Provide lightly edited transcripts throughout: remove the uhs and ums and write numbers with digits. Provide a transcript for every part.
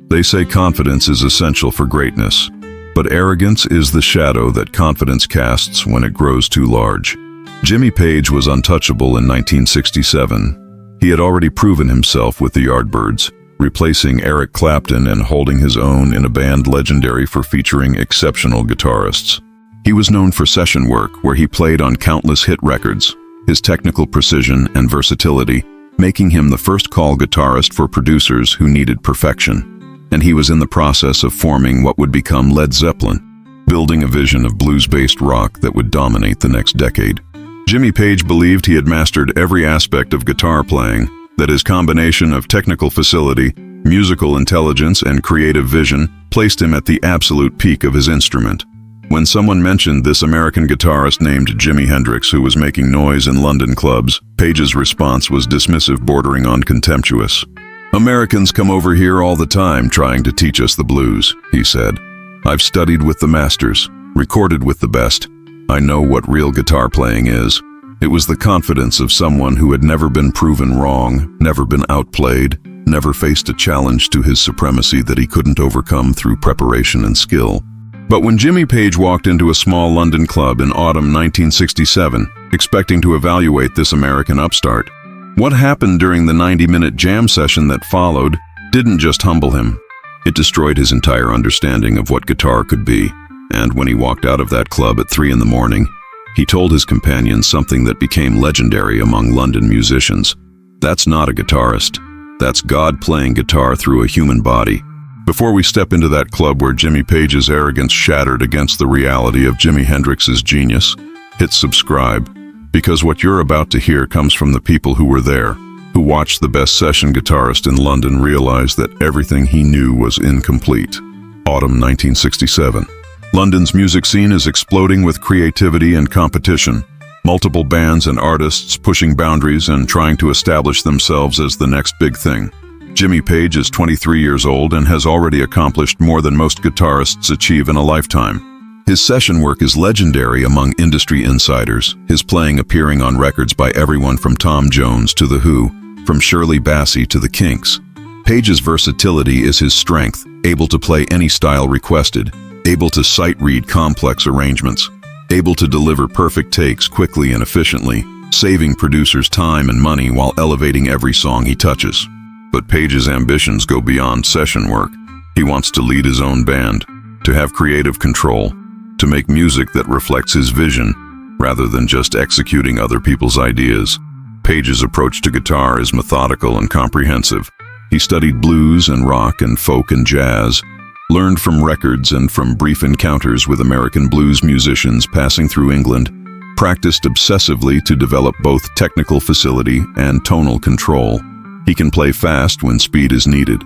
They say confidence is essential for greatness, but arrogance is the shadow that confidence casts when it grows too large. Jimmy Page was untouchable in 1967. He had already proven himself with the Yardbirds, replacing Eric Clapton and holding his own in a band legendary for featuring exceptional guitarists. He was known for session work, where he played on countless hit records, his technical precision and versatility making him the first call guitarist for producers who needed perfection. And he was in the process of forming what would become Led Zeppelin, building a vision of blues-based rock that would dominate the next decade. Jimmy Page believed he had mastered every aspect of guitar playing, that his combination of technical facility, musical intelligence, and creative vision placed him at the absolute peak of his instrument. When someone mentioned this American guitarist named Jimi Hendrix who was making noise in London clubs, Page's response was dismissive, bordering on contemptuous. "Americans come over here all the time trying to teach us the blues," he said. "I've studied with the masters, recorded with the best. I know what real guitar playing is." It was the confidence of someone who had never been proven wrong, never been outplayed, never faced a challenge to his supremacy that he couldn't overcome through preparation and skill. But when Jimmy Page walked into a small London club in autumn 1967, expecting to evaluate this American upstart, what happened during the 90-minute jam session that followed didn't just humble him. It destroyed his entire understanding of what guitar could be. And when he walked out of that club at 3 a.m, he told his companions something that became legendary among London musicians. "That's not a guitarist. That's God playing guitar through a human body." Before we step into that club where Jimmy Page's arrogance shattered against the reality of Jimi Hendrix's genius, hit subscribe, because what you're about to hear comes from the people who were there, who watched the best session guitarist in London realize that everything he knew was incomplete. Autumn 1967. London's music scene is exploding with creativity and competition. Multiple bands and artists pushing boundaries and trying to establish themselves as the next big thing. Jimmy Page is 23 years old and has already accomplished more than most guitarists achieve in a lifetime. His session work is legendary among industry insiders, his playing appearing on records by everyone from Tom Jones to The Who, from Shirley Bassey to the Kinks. Page's versatility is his strength, able to play any style requested, able to sight-read complex arrangements, able to deliver perfect takes quickly and efficiently, saving producers time and money while elevating every song he touches. But Page's ambitions go beyond session work. He wants to lead his own band, to have creative control, to make music that reflects his vision, rather than just executing other people's ideas. Page's approach to guitar is methodical and comprehensive. He studied blues and rock and folk and jazz, learned from records and from brief encounters with American blues musicians passing through England, practiced obsessively to develop both technical facility and tonal control. He can play fast when speed is needed,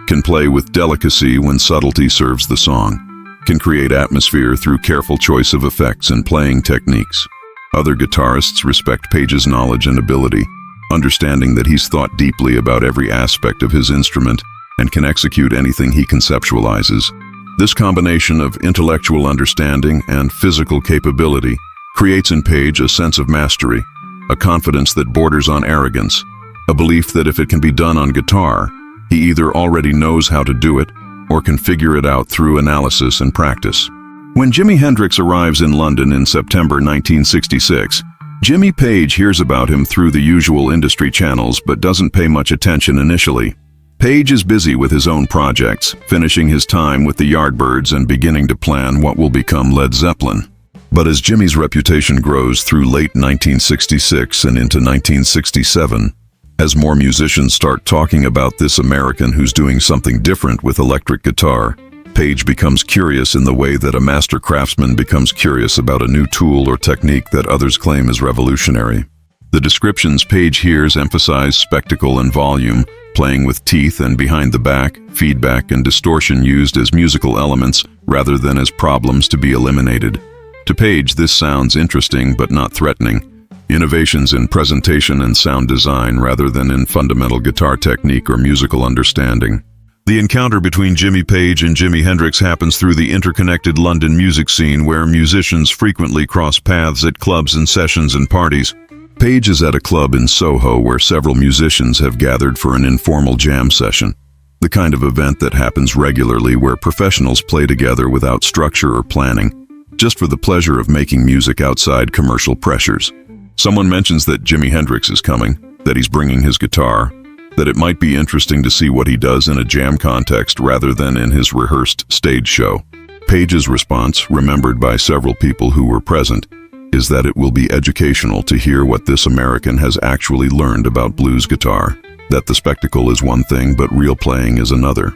can play with delicacy when subtlety serves the song, can create atmosphere through careful choice of effects and playing techniques. Other guitarists respect Page's knowledge and ability, understanding that he's thought deeply about every aspect of his instrument and can execute anything he conceptualizes. This combination of intellectual understanding and physical capability creates in Page a sense of mastery, a confidence that borders on arrogance, a belief that if it can be done on guitar, he either already knows how to do it or can figure it out through analysis and practice. When Jimi Hendrix arrives in London in September 1966, Jimmy Page hears about him through the usual industry channels but doesn't pay much attention initially. Page is busy with his own projects, finishing his time with the Yardbirds and beginning to plan what will become Led Zeppelin. But as Jimmy's reputation grows through late 1966 and into 1967, as more musicians start talking about this American who's doing something different with electric guitar, Page becomes curious in the way that a master craftsman becomes curious about a new tool or technique that others claim is revolutionary. The descriptions Page hears emphasize spectacle and volume, playing with teeth and behind the back, feedback and distortion used as musical elements rather than as problems to be eliminated. To Page, this sounds interesting but not threatening. Innovations in presentation and sound design rather than in fundamental guitar technique or musical understanding. The encounter between Jimmy Page and Jimi Hendrix happens through the interconnected London music scene where musicians frequently cross paths at clubs and sessions and parties. Page is at a club in Soho where several musicians have gathered for an informal jam session. the kind of event that happens regularly where professionals play together without structure or planning, just for the pleasure of making music outside commercial pressures. Someone mentions that Jimi Hendrix is coming, that he's bringing his guitar, that it might be interesting to see what he does in a jam context rather than in his rehearsed stage show. Page's response, remembered by several people who were present, is that it will be educational to hear what this American has actually learned about blues guitar, that the spectacle is one thing but real playing is another.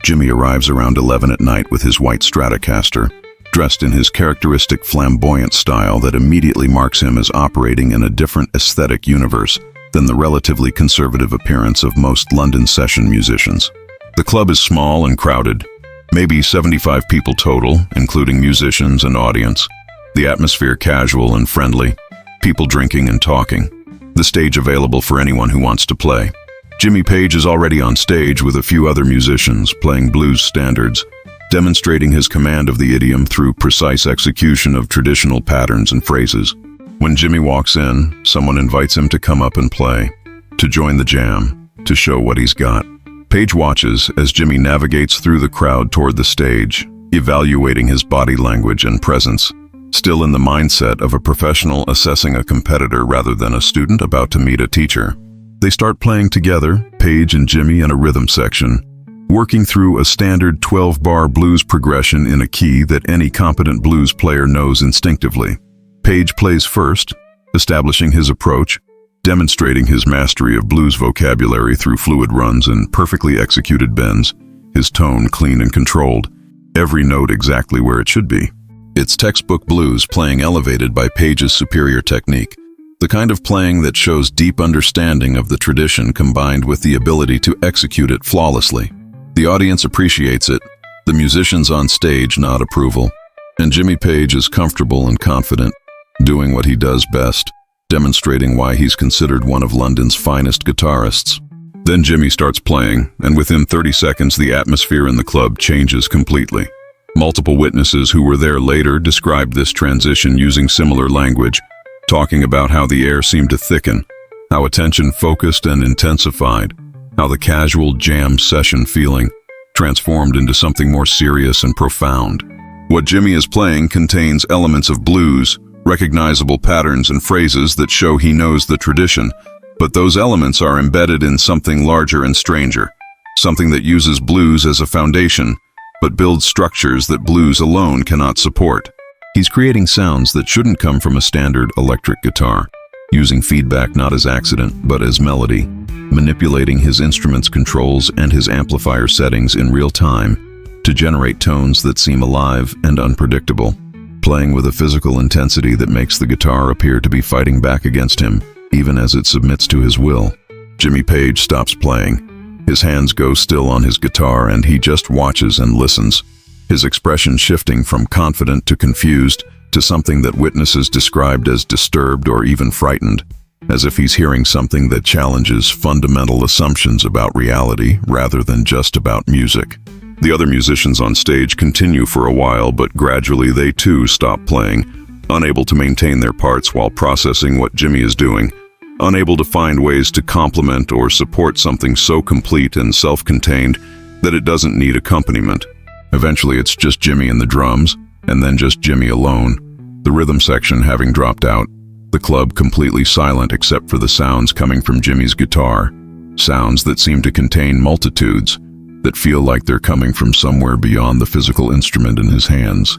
Jimi arrives around 11 at night with his white Stratocaster, dressed in his characteristic flamboyant style that immediately marks him as operating in a different aesthetic universe than the relatively conservative appearance of most London session musicians. The club is small and crowded, maybe 75 people total, including musicians and audience. The atmosphere casual and friendly, people drinking and talking. The stage available for anyone who wants to play. Jimmy Page is already on stage with a few other musicians playing blues standards, demonstrating his command of the idiom through precise execution of traditional patterns and phrases. When Jimmy walks in, someone invites him to come up and play, to join the jam, to show what he's got. Page watches as Jimmy navigates through the crowd toward the stage, evaluating his body language and presence, still in the mindset of a professional assessing a competitor rather than a student about to meet a teacher. They start playing together, Page and Jimmy in a rhythm section, working through a standard 12-bar blues progression in a key that any competent blues player knows instinctively. Page plays first, establishing his approach, demonstrating his mastery of blues vocabulary through fluid runs and perfectly executed bends, his tone clean and controlled, every note exactly where it should be. It's textbook blues playing elevated by Page's superior technique, the kind of playing that shows deep understanding of the tradition combined with the ability to execute it flawlessly. The audience appreciates it, the musicians on stage nod approval, and Jimmy Page is comfortable and confident, doing what he does best, demonstrating why he's considered one of London's finest guitarists. Then Jimmy starts playing, and within 30 seconds the atmosphere in the club changes completely. Multiple witnesses who were there later described this transition using similar language, talking about how the air seemed to thicken, how attention focused and intensified, how the casual jam session feeling transformed into something more serious and profound. What Jimmy is playing contains elements of blues, recognizable patterns and phrases that show he knows the tradition, but those elements are embedded in something larger and stranger, something that uses blues as a foundation, but builds structures that blues alone cannot support. He's creating sounds that shouldn't come from a standard electric guitar, using feedback not as accident but as melody, manipulating his instrument's controls and his amplifier settings in real time to generate tones that seem alive and unpredictable, playing with a physical intensity that makes the guitar appear to be fighting back against him, even as it submits to his will. Jimmy Page stops playing. His hands go still on his guitar and he just watches and listens, his expression shifting from confident to confused to something that witnesses described as disturbed or even frightened, as if he's hearing something that challenges fundamental assumptions about reality rather than just about music. The other musicians on stage continue for a while, but gradually they too stop playing, unable to maintain their parts while processing what Jimmy is doing, unable to find ways to complement or support something so complete and self-contained that it doesn't need accompaniment. Eventually it's just Jimmy and the drums, and then just Jimmy alone, the rhythm section having dropped out, the club completely silent except for the sounds coming from Jimmy's guitar, sounds that seem to contain multitudes, that feel like they're coming from somewhere beyond the physical instrument in his hands.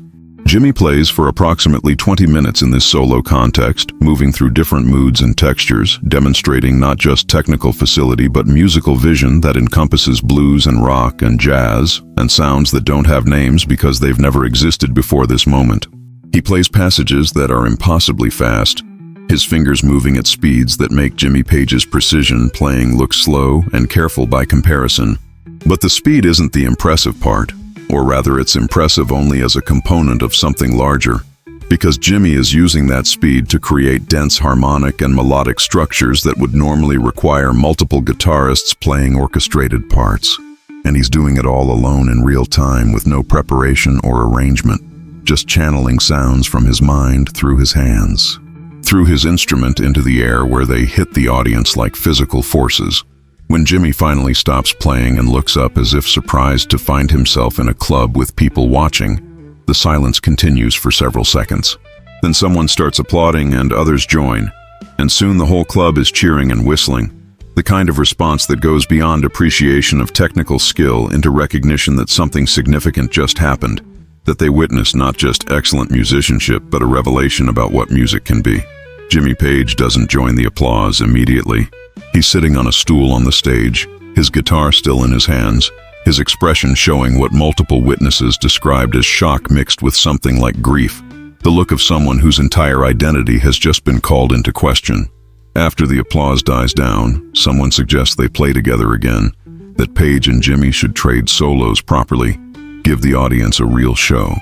Jimmy plays for approximately 20 minutes in this solo context, moving through different moods and textures, demonstrating not just technical facility but musical vision that encompasses blues and rock and jazz, and sounds that don't have names because they've never existed before this moment. He plays passages that are impossibly fast, his fingers moving at speeds that make Jimmy Page's precision playing look slow and careful by comparison. But the speed isn't the impressive part, or rather it's impressive only as a component of something larger, because Jimmy is using that speed to create dense harmonic and melodic structures that would normally require multiple guitarists playing orchestrated parts. And he's doing it all alone in real time with no preparation or arrangement, just channeling sounds from his mind through his hands, through his instrument into the air where they hit the audience like physical forces. When Jimi finally stops playing and looks up as if surprised to find himself in a club with people watching, the silence continues for several seconds. Then someone starts applauding and others join, and soon the whole club is cheering and whistling, the kind of response that goes beyond appreciation of technical skill into recognition that something significant just happened, that they witnessed not just excellent musicianship but a revelation about what music can be. Jimmy Page doesn't join the applause immediately. He's sitting on a stool on the stage, his guitar still in his hands, his expression showing what multiple witnesses described as shock mixed with something like grief, the look of someone whose entire identity has just been called into question. After the applause dies down, someone suggests they play together again, that Page and Jimi should trade solos properly, give the audience a real show.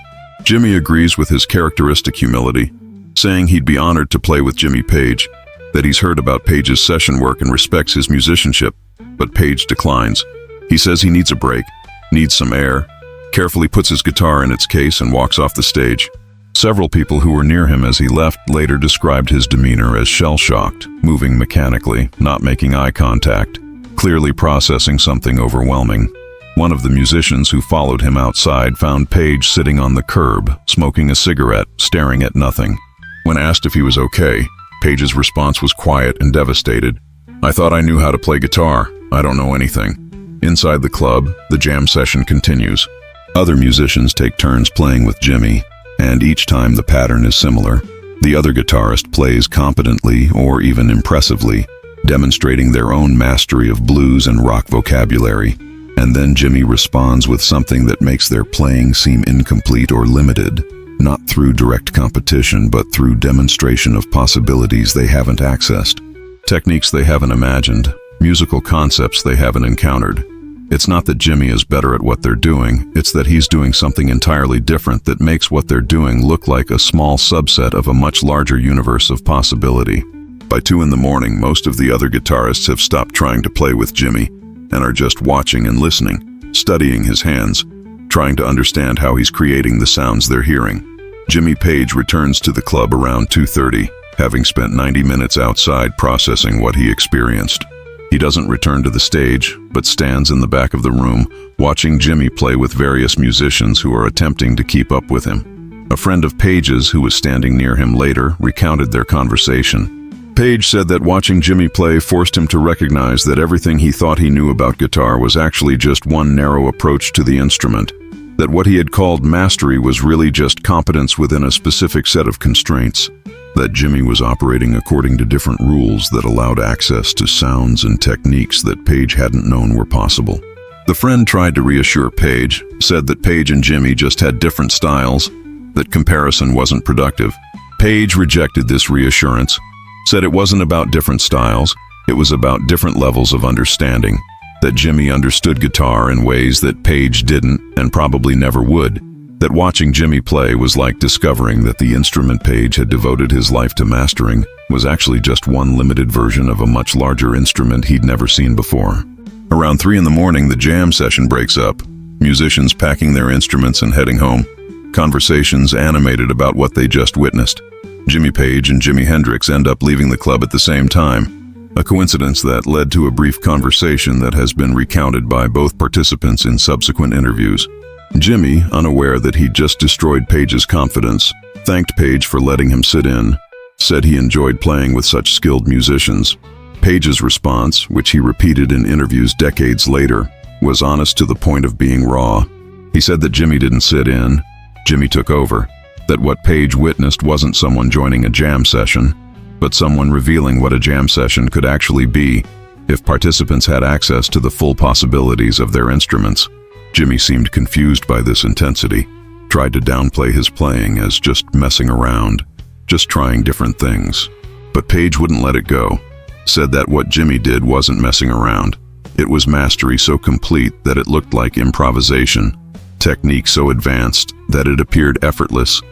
Jimi agrees with his characteristic humility, saying he'd be honored to play with Jimmy Page, that he's heard about Page's session work and respects his musicianship, but Page declines. He says he needs a break, needs some air, carefully puts his guitar in its case and walks off the stage. Several people who were near him as he left later described his demeanor as shell-shocked, moving mechanically, not making eye contact, clearly processing something overwhelming. One of the musicians who followed him outside found Page sitting on the curb, smoking a cigarette, staring at nothing. When asked if he was okay, Page's response was quiet and devastated. "I thought I knew how to play guitar. I don't know anything." Inside the club, the jam session continues. Other musicians take turns playing with Jimi, and each time the pattern is similar. The other guitarist plays competently or even impressively, demonstrating their own mastery of blues and rock vocabulary. And then Jimi responds with something that makes their playing seem incomplete or limited, not through direct competition but through demonstration of possibilities they haven't accessed, techniques they haven't imagined, musical concepts they haven't encountered. It's not that Jimi is better at what they're doing, it's that he's doing something entirely different that makes what they're doing look like a small subset of a much larger universe of possibility. By 2 a.m, most of the other guitarists have stopped trying to play with Jimi and are just watching and listening, studying his hands, trying to understand how he's creating the sounds they're hearing. Jimmy Page returns to the club around 2:30, having spent 90 minutes outside processing what he experienced. He doesn't return to the stage, but stands in the back of the room, watching Jimi play with various musicians who are attempting to keep up with him. A friend of Page's, who was standing near him later, recounted their conversation. Page said that watching Jimi play forced him to recognize that everything he thought he knew about guitar was actually just one narrow approach to the instrument, that what he had called mastery was really just competence within a specific set of constraints, that Jimi was operating according to different rules that allowed access to sounds and techniques that Page hadn't known were possible. The friend tried to reassure Page, said that Page and Jimi just had different styles, that comparison wasn't productive. Page rejected this reassurance, said it wasn't about different styles, it was about different levels of understanding, that Jimi understood guitar in ways that Page didn't and probably never would, that watching Jimi play was like discovering that the instrument Page had devoted his life to mastering was actually just one limited version of a much larger instrument he'd never seen before. Around 3 a.m, the jam session breaks up, musicians packing their instruments and heading home, conversations animated about what they just witnessed. Jimmy Page and Jimi Hendrix end up leaving the club at the same time, a coincidence that led to a brief conversation that has been recounted by both participants in subsequent interviews. Jimi, unaware that he'd just destroyed Page's confidence, thanked Page for letting him sit in, said he enjoyed playing with such skilled musicians. Page's response, which he repeated in interviews decades later, was honest to the point of being raw. He said that Jimi didn't sit in, Jimi took over, that what Page witnessed wasn't someone joining a jam session, but someone revealing what a jam session could actually be if participants had access to the full possibilities of their instruments. Jimi seemed confused by this intensity, tried to downplay his playing as just messing around, just trying different things. But Page wouldn't let it go, said that what Jimi did wasn't messing around. It was mastery so complete that it looked like improvisation, technique so advanced that it appeared effortless,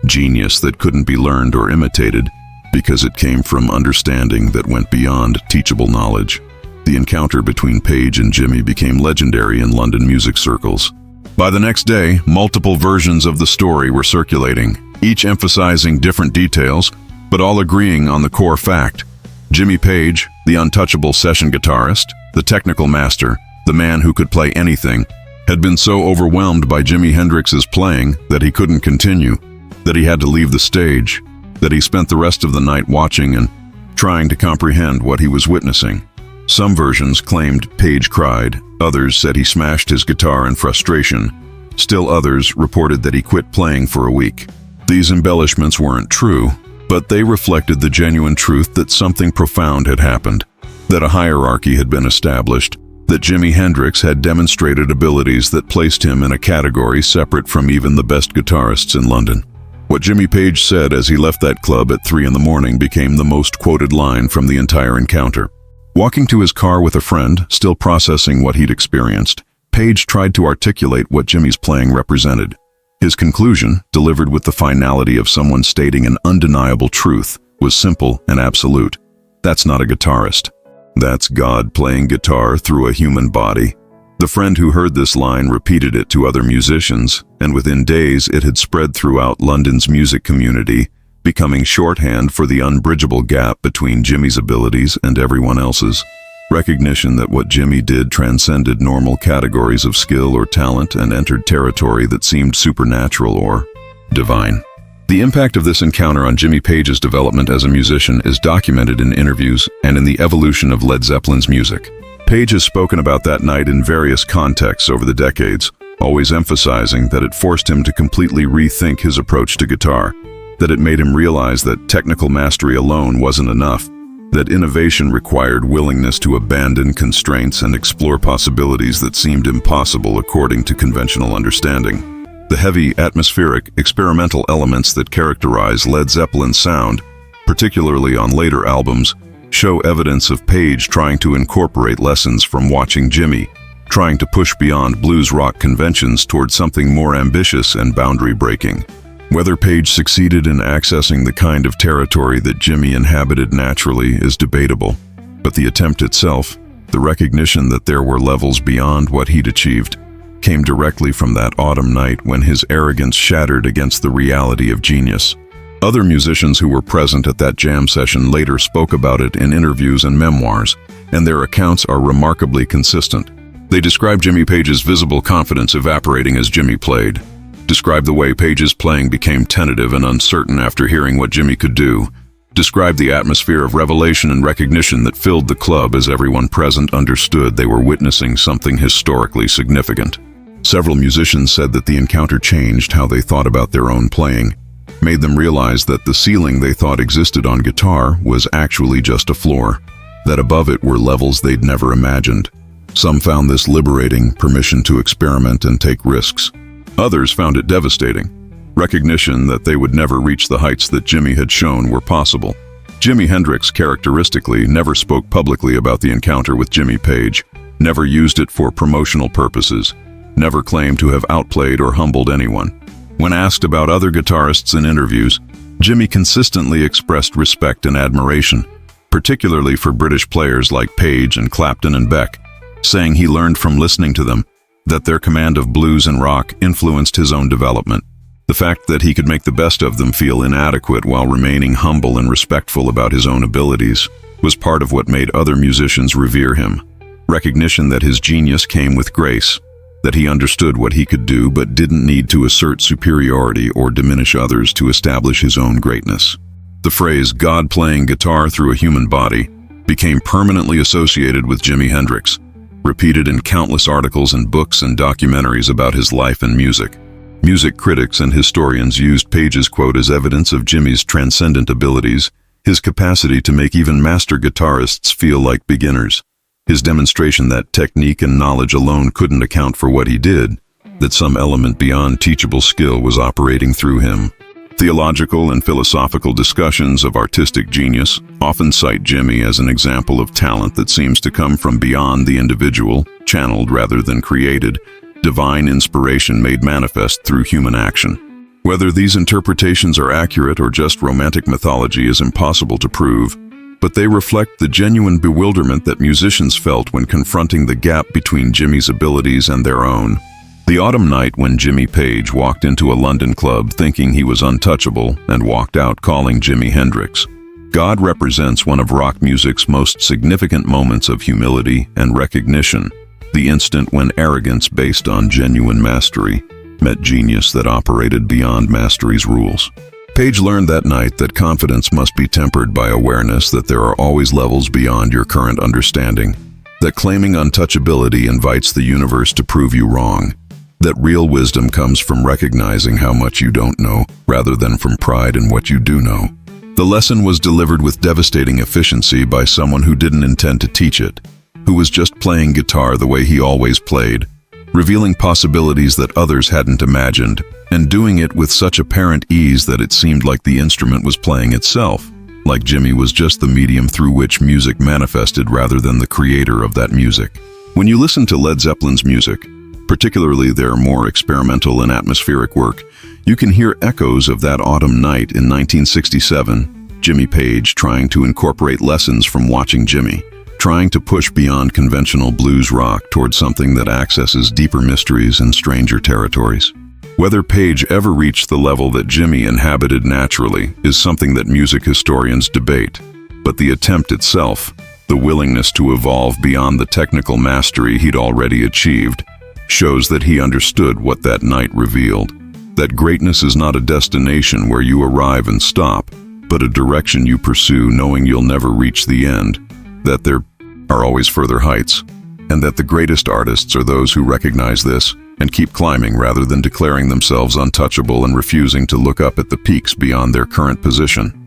genius that couldn't be learned or imitated because it came from understanding that went beyond teachable knowledge. The encounter between Page and Jimi became legendary in London music circles. By the next day, multiple versions of the story were circulating, each emphasizing different details, but all agreeing on the core fact. Jimi Page, The untouchable session guitarist, the technical master, the man who could play anything, had been so overwhelmed by Jimi Hendrix's playing that he couldn't continue, that he had to leave the stage, that he spent the rest of the night watching and trying to comprehend what he was witnessing. Some versions claimed Page cried, others said he smashed his guitar in frustration. Still others reported that he quit playing for a week. These embellishments weren't true, but they reflected the genuine truth that something profound had happened, that a hierarchy had been established, that Jimi Hendrix had demonstrated abilities that placed him in a category separate from even the best guitarists in London. What Jimmy Page said as he left that club at 3 a.m. became the most quoted line from the entire encounter. Walking to his car with a friend, still processing what he'd experienced, Page tried to articulate what Jimmy's playing represented. His conclusion, delivered with the finality of someone stating an undeniable truth, was simple and absolute. That's not a guitarist. That's God playing guitar through a human body. The friend who heard this line repeated it to other musicians, and within days it had spread throughout London's music community, becoming shorthand for the unbridgeable gap between Jimmy's abilities and everyone else's. Recognition that what Jimmy did transcended normal categories of skill or talent and entered territory that seemed supernatural or divine. The impact of this encounter on Jimmy Page's development as a musician is documented in interviews and in the evolution of Led Zeppelin's music. Page has spoken about that night in various contexts over the decades, always emphasizing that it forced him to completely rethink his approach to guitar, that it made him realize that technical mastery alone wasn't enough, that innovation required willingness to abandon constraints and explore possibilities that seemed impossible according to conventional understanding. The heavy, atmospheric, experimental elements that characterize Led Zeppelin's sound, particularly on later albums, show evidence of Page trying to incorporate lessons from watching Jimmy, trying to push beyond blues rock conventions toward something more ambitious and boundary-breaking. Whether Page succeeded in accessing the kind of territory that Jimmy inhabited naturally is debatable, but the attempt itself, the recognition that there were levels beyond what he'd achieved, came directly from that autumn night when his arrogance shattered against the reality of genius. Other musicians who were present at that jam session later spoke about it in interviews and memoirs, and their accounts are remarkably consistent. They describe Jimmy Page's visible confidence evaporating as Jimmy played, describe the way Page's playing became tentative and uncertain after hearing what Jimmy could do, describe the atmosphere of revelation and recognition that filled the club as everyone present understood they were witnessing something historically significant. Several musicians said that the encounter changed how they thought about their own playing, made them realize that the ceiling they thought existed on guitar was actually just a floor, that above it were levels they'd never imagined. Some found this liberating, permission to experiment and take risks. Others found it devastating, recognition that they would never reach the heights that Jimmy had shown were possible. Jimi Hendrix characteristically never spoke publicly about the encounter with Jimmy Page, never used it for promotional purposes, never claimed to have outplayed or humbled anyone. When asked about other guitarists in interviews, Jimmy consistently expressed respect and admiration, particularly for British players like Page and Clapton and Beck, saying he learned from listening to them, that their command of blues and rock influenced his own development. The fact that he could make the best of them feel inadequate while remaining humble and respectful about his own abilities was part of what made other musicians revere him. Recognition that his genius came with grace, that he understood what he could do but didn't need to assert superiority or diminish others to establish his own greatness. The phrase "God playing guitar through a human body" became permanently associated with Jimi Hendrix, repeated in countless articles and books and documentaries about his life and music. Music critics and historians used Page's quote as evidence of Jimmy's transcendent abilities, his capacity to make even master guitarists feel like beginners, his demonstration that technique and knowledge alone couldn't account for what he did, that some element beyond teachable skill was operating through him. Theological and philosophical discussions of artistic genius often cite Jimmy as an example of talent that seems to come from beyond the individual, channeled rather than created, divine inspiration made manifest through human action. Whether these interpretations are accurate or just romantic mythology is impossible to prove, but they reflect the genuine bewilderment that musicians felt when confronting the gap between Jimmy's abilities and their own. The autumn night when Jimmy Page walked into a London club thinking he was untouchable and walked out calling Jimi Hendrix. God represents one of rock music's most significant moments of humility and recognition, the instant when arrogance based on genuine mastery met genius that operated beyond mastery's rules. Page learned that night that confidence must be tempered by awareness that there are always levels beyond your current understanding, that claiming untouchability invites the universe to prove you wrong, that real wisdom comes from recognizing how much you don't know rather than from pride in what you do know. The lesson was delivered with devastating efficiency by someone who didn't intend to teach it, who was just playing guitar the way he always played, revealing possibilities that others hadn't imagined, and doing it with such apparent ease that it seemed like the instrument was playing itself, like Jimi was just the medium through which music manifested rather than the creator of that music. When you listen to Led Zeppelin's music, particularly their more experimental and atmospheric work, you can hear echoes of that autumn night in 1967, Jimmy Page trying to incorporate lessons from watching Jimi, trying to push beyond conventional blues rock toward something that accesses deeper mysteries and stranger territories. Whether Page ever reached the level that Jimi inhabited naturally is something that music historians debate, but the attempt itself, the willingness to evolve beyond the technical mastery he'd already achieved, shows that he understood what that night revealed. That greatness is not a destination where you arrive and stop, but a direction you pursue knowing you'll never reach the end, that there are always further heights, and that the greatest artists are those who recognize this and keep climbing rather than declaring themselves untouchable and refusing to look up at the peaks beyond their current position.